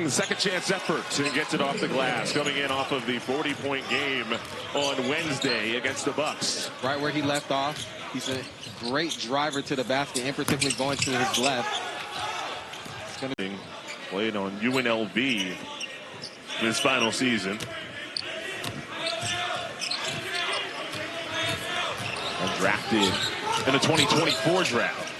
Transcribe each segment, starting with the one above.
Second chance effort and gets it off the glass, coming in off of the 40-point game on Wednesday against the Bucks. Right where he left off. He's a great driver to the basket, and particularly going to his left. It's going to be played on UNLV this final season. Drafted in the 2024 draft.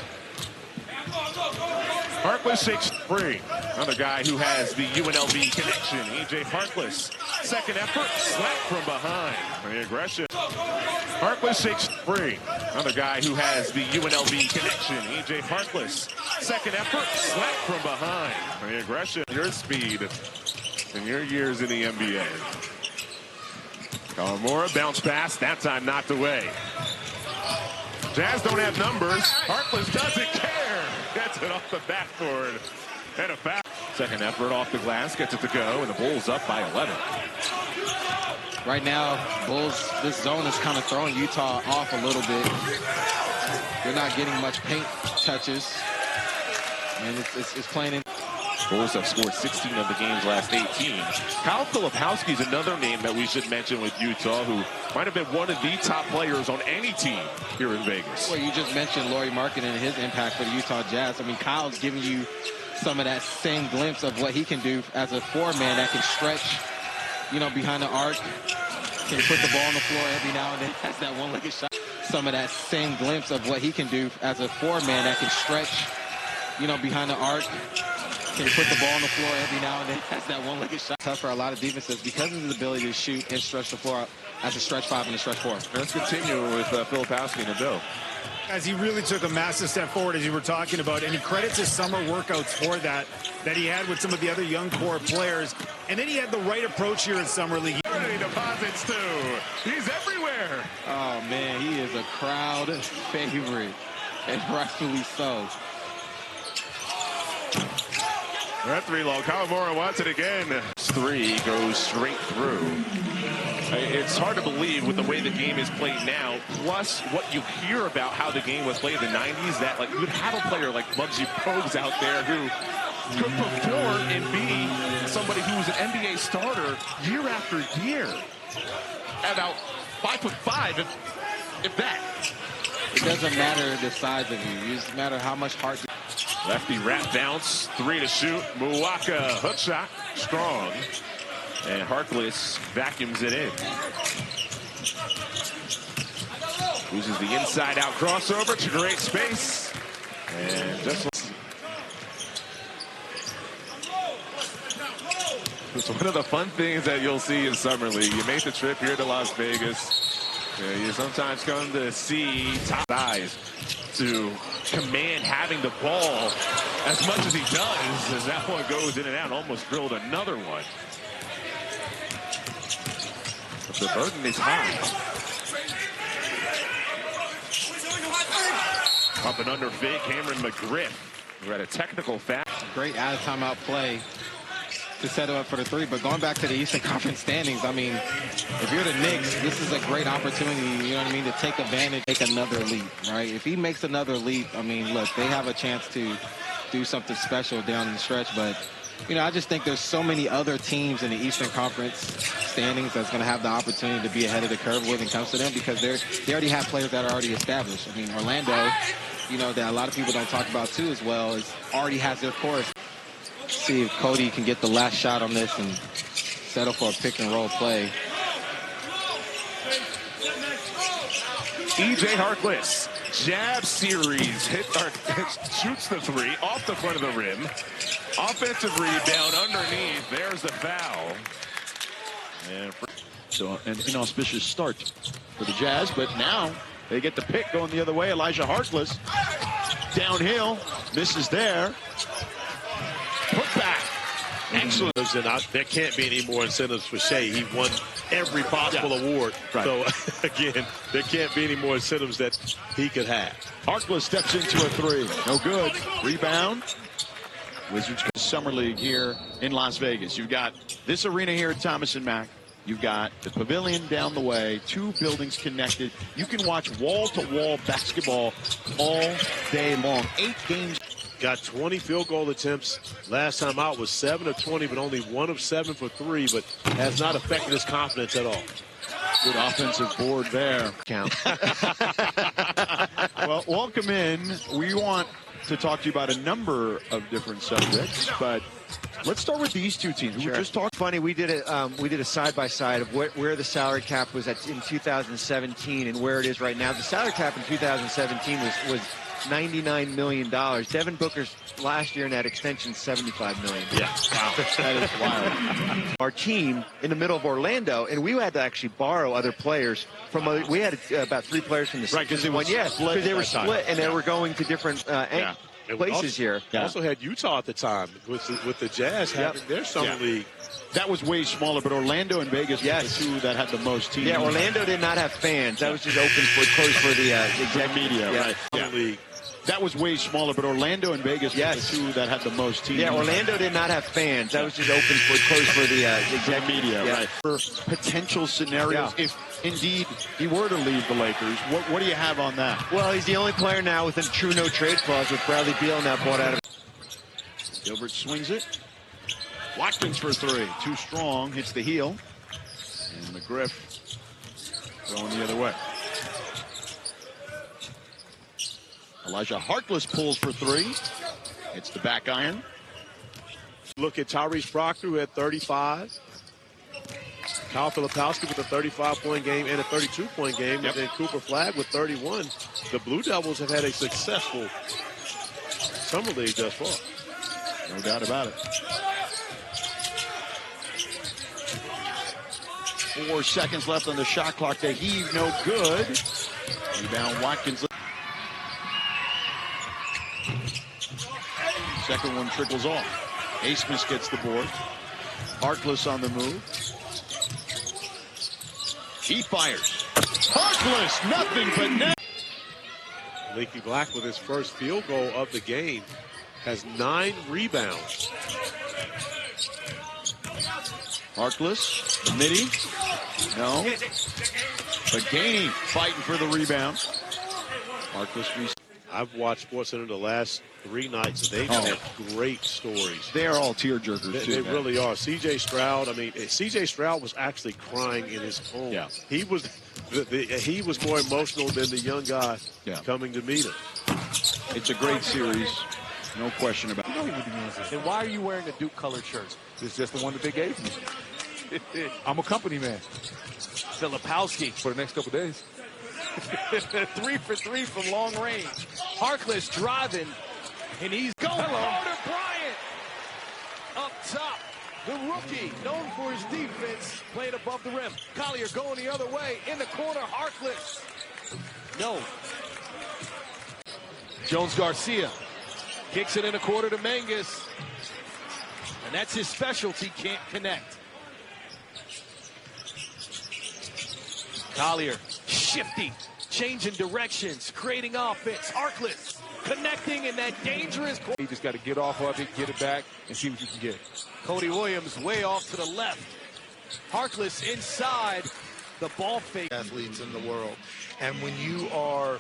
Harkless shakes free. Another guy who has the UNLV connection, E.J. Harkless. Second effort, slap from behind. The aggression. Harkless shakes free. Another guy who has the UNLV connection, E.J. Harkless. Second effort, slap from behind. The aggression. Your speed in your years in the NBA. Kawamura bounce pass, that time knocked away. Jazz don't have numbers. Harkless doesn't care. Gets it off the backboard. And a foul. Second effort off the glass, gets it to go, and the Bulls up by 11. Right now, Bulls, this zone is kind of throwing Utah off a little bit. They're not getting much paint touches. And it's playing in. Bulls have scored 16 of the game's last 18. Kyle Filipowski is another name that we should mention with Utah, who might have been one of the top players on any team here in Vegas. Well, you just mentioned Lauri Markkanen and his impact for the Utah Jazz. I mean, Kyle's giving you some of that same glimpse of what he can do as a four-man that can stretch, you know, behind the arc, can put the ball on the floor every now and then, has that one-legged shot. Some of that same glimpse of what he can do as a four-man that can stretch, you know, behind the arc, can put the ball on the floor every now and then, has that one-legged shot. Tough for a lot of defenses because of his ability to shoot and stretch the floor as a stretch five and a stretch four. Let's continue with Filipowski and the bill. As he really took a massive step forward, as you were talking about, and he credits his summer workouts for that he had with some of the other young core players. And then he had the right approach here in Summer League. He deposits too. He's everywhere. Oh, man, he is a crowd favorite, and rightfully so. That three long. Kawamura wants it again. Three goes straight through. It's hard to believe with the way the game is played now, plus what you hear about how the game was played in the 90s, that like you would have a player like Muggsy Bogues out there who could perform and be somebody who was an NBA starter year after year. About 5'5", if that. It doesn't matter the size of you. It doesn't matter how much heart. Lefty wrap bounce, three to shoot. Muwaka hook shot, strong. And Harkless vacuums it in. Uses the inside-out crossover to create space. And just it's one of the fun things that you'll see in Summer League. You make the trip here to Las Vegas. You sometimes come to see top guys to command having the ball as much as he does, as that one goes in and out. Almost drilled another one. But the burden is high. Up and under fake, Cameron McGriff, who had a technical foul. Great out-of-timeout play to set him up for the three. But going back to the Eastern Conference standings, I mean, if you're the Knicks, this is a great opportunity, you know what I mean, to take advantage, take another leap, right? If he makes another leap, I mean, look, they have a chance to do something special down the stretch. But, you know, I just think there's so many other teams in the Eastern Conference standings that's going to have the opportunity to be ahead of the curve when it comes to them, because they already have players that are already established. I mean, Orlando, you know, that a lot of people don't talk about too as well, is already has their course. See if Cody can get the last shot on this and settle for a pick and roll play. E.J. Harkless, jab series, shoots the three off the front of the rim. Offensive rebound underneath. There's the foul. And so an inauspicious start for the Jazz, but now they get the pick going the other way. Elijah Harkless downhill, misses there. Put back. Excellent. There can't be any more incentives for Shea. He won every possible award. Right. So, again, there can't be any more incentives that he could have. Harkless steps into a three. No good. Rebound. Wizards Summer League here in Las Vegas. You've got this arena here at Thomas & Mack. You've got the pavilion down the way, two buildings connected. You can watch wall-to-wall basketball all day long. 8 games. got 20 field goal attempts. Last time out was 7 of 20, but only 1 of 7 for 3, but has not affected his confidence at all. Good offensive board there. Count. Well, welcome in. We want to talk to you about a number of different subjects, but let's start with these two teams. Sure. We just talked. Funny, we did a side-by-side of where the salary cap was at in 2017 and where it is right now. The salary cap in 2017 was $99 million. Devin Booker's last year in that extension, $75 million. Yeah, wow, that is wild. Our team in the middle of Orlando, and we had to actually borrow other players from other. We had about 3 players from the Right, because it was because they were split and they were going to different And places also, here. Also had Utah at the time with the Jazz having their summer league. That was way smaller, but Orlando and Vegas were the two that had the most teams. Yeah, Orlando did not have fans. That was just closed for the exec media, right? League. That was way smaller, but Orlando and Vegas were the two that had the most teams. Yeah, Orlando did not have fans. That was just closed for the exec media, right? For potential scenarios, if indeed he were to leave the Lakers, what do you have on that? Well, he's the only player now with a true no-trade clause with Bradley Beal now bought out of. Gilbert swings it. Watkins for 3. Too strong. Hits the heel. And McGriff going the other way. Elijah Harkless pulls for 3. Hits the back iron. Look at Tyrese Proctor, who had 35. Kyle Filipowski with a 35-point game and a 32-point game. And then Cooper Flagg with 31. The Blue Devils have had a successful summer league thus far. No doubt about it. 4 seconds left on the shot clock. They heave, no good. Rebound Watkins. Second one trickles off. Asmus gets the board. Harkless on the move. He fires. Harkless, nothing but net. Leaky Black with his first field goal of the game has 9 rebounds. Harkless, the midi. No. But Gainey fighting for the rebound. Harkless. I've watched SportsCenter the last 3 nights, and they've had great stories. They are all tearjerkers, too. They really are. C.J. Stroud, I mean, C.J. Stroud was actually crying in his home. Yeah. He was he was more emotional than the young guy coming to meet him. It's a great series. No question about it. Then why are you wearing a Duke colored shirt? It's just the one that they gave me. I'm a company man. Filipowski For the next couple days. 3 for 3 from long range. Harkless driving, and he's going hard to Bryant. Up top, the rookie, known for his defense, playing above the rim. Collier going the other way, in the corner, Harkless. No. Jones Garcia kicks it in a quarter to Mangus. And that's his specialty, can't connect. Collier, shifty, changing directions, creating offense. Harkless connecting in that dangerous. You just got to get off of it, get it back, and see what you can get. Cody Williams way off to the left. Harkless inside. The ball fake. Athletes in the world. And when you are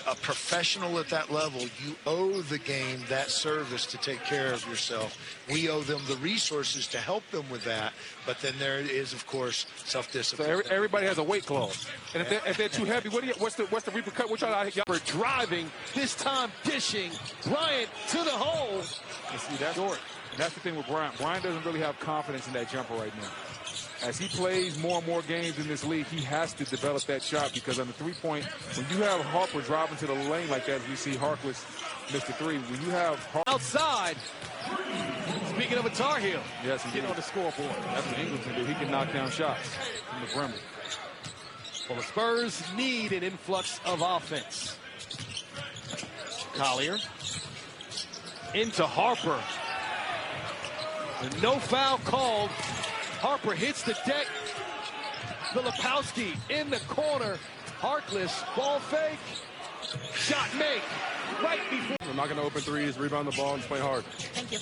a professional at that level, you owe the game that service to take care of yourself. We owe them the resources to help them with that. But then there is, of course, self-discipline. So everybody has a weight clause. And if they're too heavy, what's the repercussion? Which For driving, this time dishing. Bryant to the hole. see, that's short. And that's the thing with Bryant. Bryant doesn't really have confidence in that jumper right now. As he plays more and more games in this league, he has to develop that shot because on the three-point, when you have Harper driving to the lane like that, as we see Harkless miss the 3. When you have outside, speaking of a Tar Heel, yes, he get on the scoreboard. That's what Ingles can do. He can knock down shots from the perimeter. Well, the Spurs need an influx of offense. Collier into Harper. No foul called. Harper hits the deck. Filipowski in the corner. Harkless, ball fake. Shot make. Right before. I'm not going to open threes, rebound the ball, and play hard. Thank you.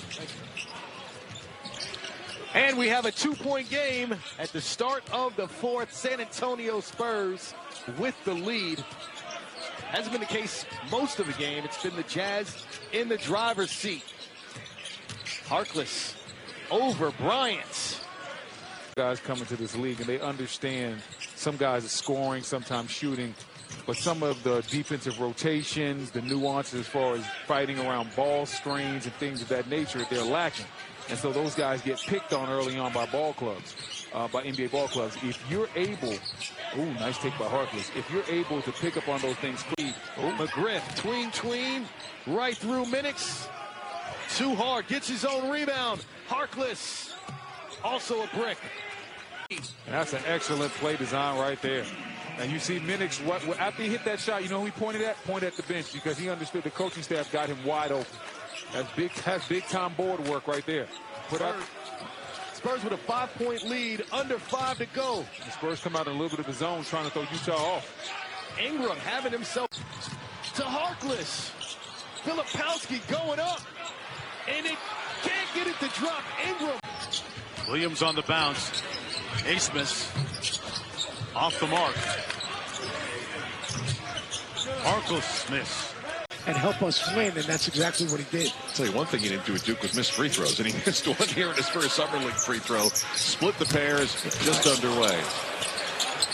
And we have a 2-point game at the start of the 4th. San Antonio Spurs with the lead. Hasn't been the case most of the game. It's been the Jazz in the driver's seat. Harkless over Bryant. Guys coming to this league and they understand some guys are scoring, sometimes shooting, but some of the defensive rotations, the nuances as far as fighting around ball screens and things of that nature, they're lacking. And so those guys get picked on early on by ball clubs, by NBA ball clubs. If you're able, ooh, nice take by Harkless. If you're able to pick up on those things, McGriff, tween, right through Minix. Too hard, gets his own rebound. Harkless, also a brick. and that's an excellent play design right there. And you see Minix, after he hit that shot, you know who he pointed at? Pointed at the bench because he understood the coaching staff got him wide open. That's big time board work right there. Spurs with a 5-point lead, under 5 to go. The Spurs come out in a little bit of a zone trying to throw Utah off. Ingram having himself to Harkless. Filipowski going up, and it can't get it to drop. Ingram. Williams on the bounce. Naismith off the mark. Harkless miss. And help us win, and that's exactly what he did. I'll tell you one thing he didn't do at Duke was miss free throws, and he missed one here in his first summer league free throw. Split the pairs, just underway.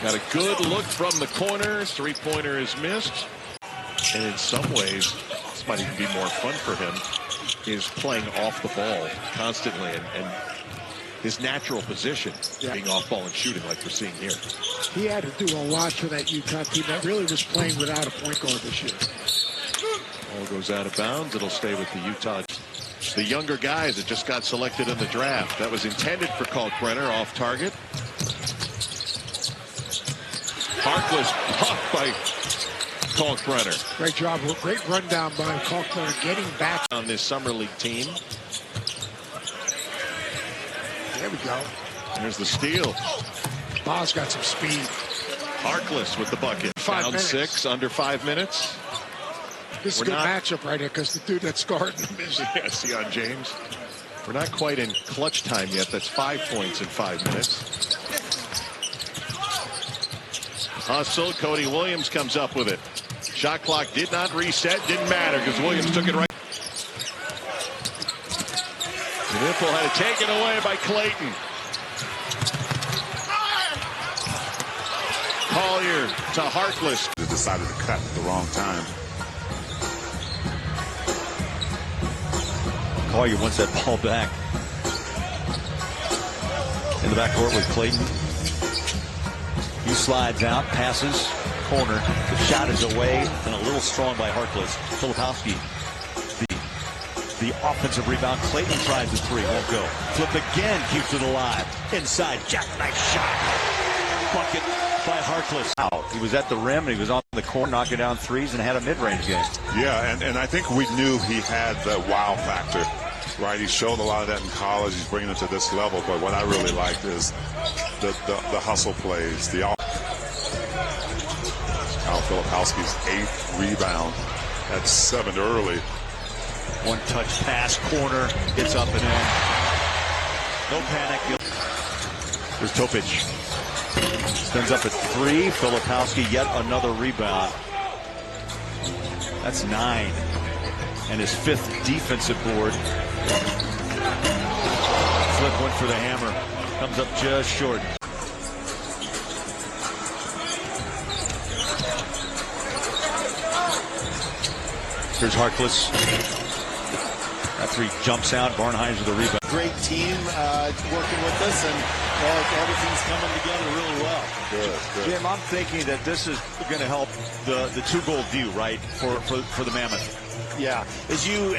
Got a good look from the corner. Three-pointer is missed. And in some ways, this might even be more fun for him, is playing off the ball constantly and his natural position, being off ball and shooting like we're seeing here. He had to do a lot for that Utah team that really was playing without a point guard this year. Ball goes out of bounds. It'll stay with the Utah. The younger guys that just got selected in the draft. That was intended for Kalkbrenner, off target. Harkless puffed by Kalkbrenner. Great job. Great rundown by Kalkbrenner getting back on this summer league team. There we go. There's the steal. Ball's got some speed. Harkless with the bucket. Down 6, under 5 minutes. This is a good matchup right here because the dude that's guarding him is Sion James. We're not quite in clutch time yet. That's 5 points in 5 minutes. Hustle. Cody Williams comes up with it. Shot clock did not reset. Didn't matter because Williams took it right. Nipple had it taken away by Clayton. Collier to Harkless. They decided to cut at the wrong time. Collier wants that ball back. In the backcourt with Clayton. He slides out, passes, corner. The shot is away and a little strong by Harkless. Filipowski, the offensive rebound. Clayton tries the three, won't go. Flip again, keeps it alive. Inside, jackknife shot. Bucket by Harkless. He was at the rim, and he was on the corner knocking down threes and had a mid-range game. Yeah, and I think we knew he had that wow factor, right? He showed a lot of that in college. He's bringing it to this level. But what I really liked is the hustle plays. Kyle Filipowski's 8th rebound at 7 early. One touch pass, corner, gets up and in. No panic. Here's Topic. Stands up at 3. Filipowski, yet another rebound. That's 9. And his 5th defensive board. Flip went for the hammer. Comes up just short. Here's Harkless. After he jumps out, Barnhine's with a rebound. Great team working with us, and everything's coming together really well. Good. Jim, I'm thinking that this is going to help the 2-goal view, right, for the Mammoth. Yeah, as you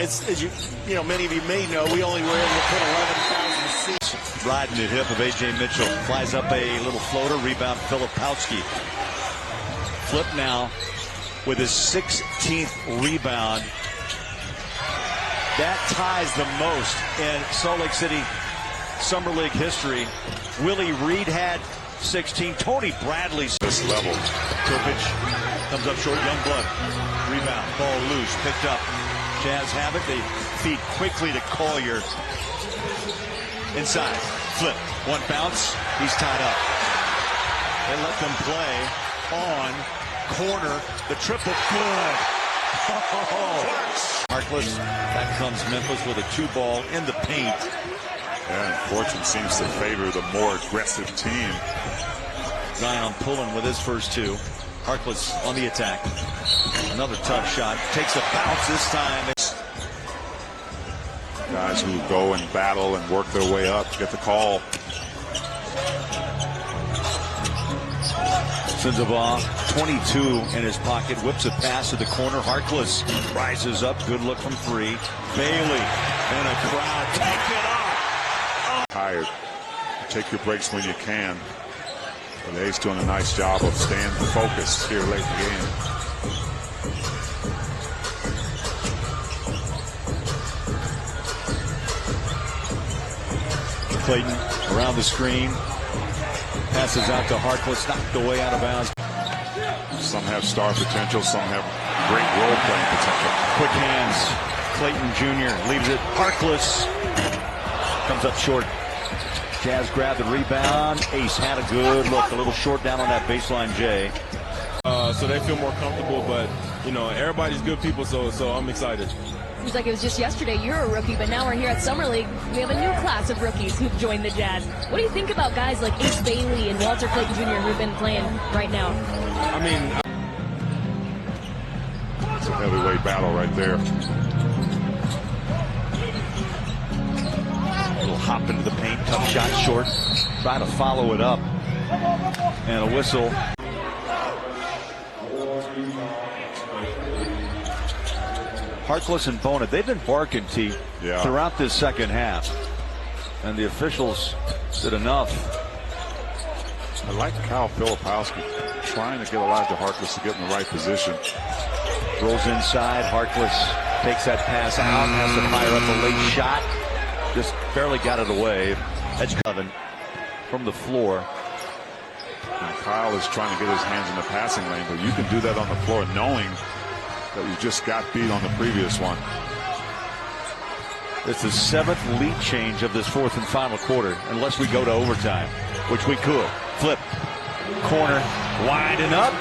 many of you may know, we only were able to put 11,000 seats. Riding the hip of A.J. Mitchell. Flies up a little floater. Rebound, Filipowski. Flip now with his 16th rebound. That ties the most in Salt Lake City Summer League history. Willie Reed had 16. Tony Bradley's this level. Topic comes up short. Youngblood. Rebound. Ball loose. Picked up. Jazz have it. They feed quickly to Collier. Inside. Flip. One bounce. He's tied up. They let them play on corner. The triple, good. Harkless, back comes Memphis with a 2-ball in the paint. Yeah, and fortune seems to favor the more aggressive team. Zion pulling with his first 2. Harkless on the attack. Another tough shot. Takes a bounce this time. Guys who go and battle and work their way up get the call. Sinzabah, 22 in his pocket, whips a pass to the corner. Harkless rises up, good look from 3. Bailey and a crowd take it off. Tired. Take your breaks when you can. But Ace doing a nice job of staying focused here late in the game. Clayton around the screen. Passes out to Harkless, knocked away out of bounds. Some have star potential, some have great role-playing potential. Quick hands. Clayton Jr. leaves it. Harkless comes up short. Jazz grabbed the rebound. Ace had a good look. A little short down on that baseline, Jay. So they feel more comfortable, but, you know, everybody's good people, so I'm excited. Seems like it was just yesterday you're a rookie, but now we're here at Summer League. We have a new class of rookies who've joined the Jazz. What do you think about guys like Ace Bailey and Walter Clayton Jr. who've been playing right now? I mean, it's a heavyweight battle right there. A little hop into the paint, tough shot short. Try to follow it up. And a whistle. Harkless and Bona, they've been barking, T, throughout this second half. And the officials did enough. I like Kyle Filipowski trying to get Elijah Harkless to get in the right position. Rolls inside. Harkless takes that pass out. Has to fire up a late shot. Just barely got it away. Edge Coven from the floor. And Kyle is trying to get his hands in the passing lane, but you can do that on the floor knowing that you just got beat on the previous one. It's the 7th lead change of this 4th and final quarter, unless we go to overtime, which we could. Flip. Corner. Winding up.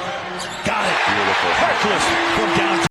Got it. Beautiful. Harkless from down.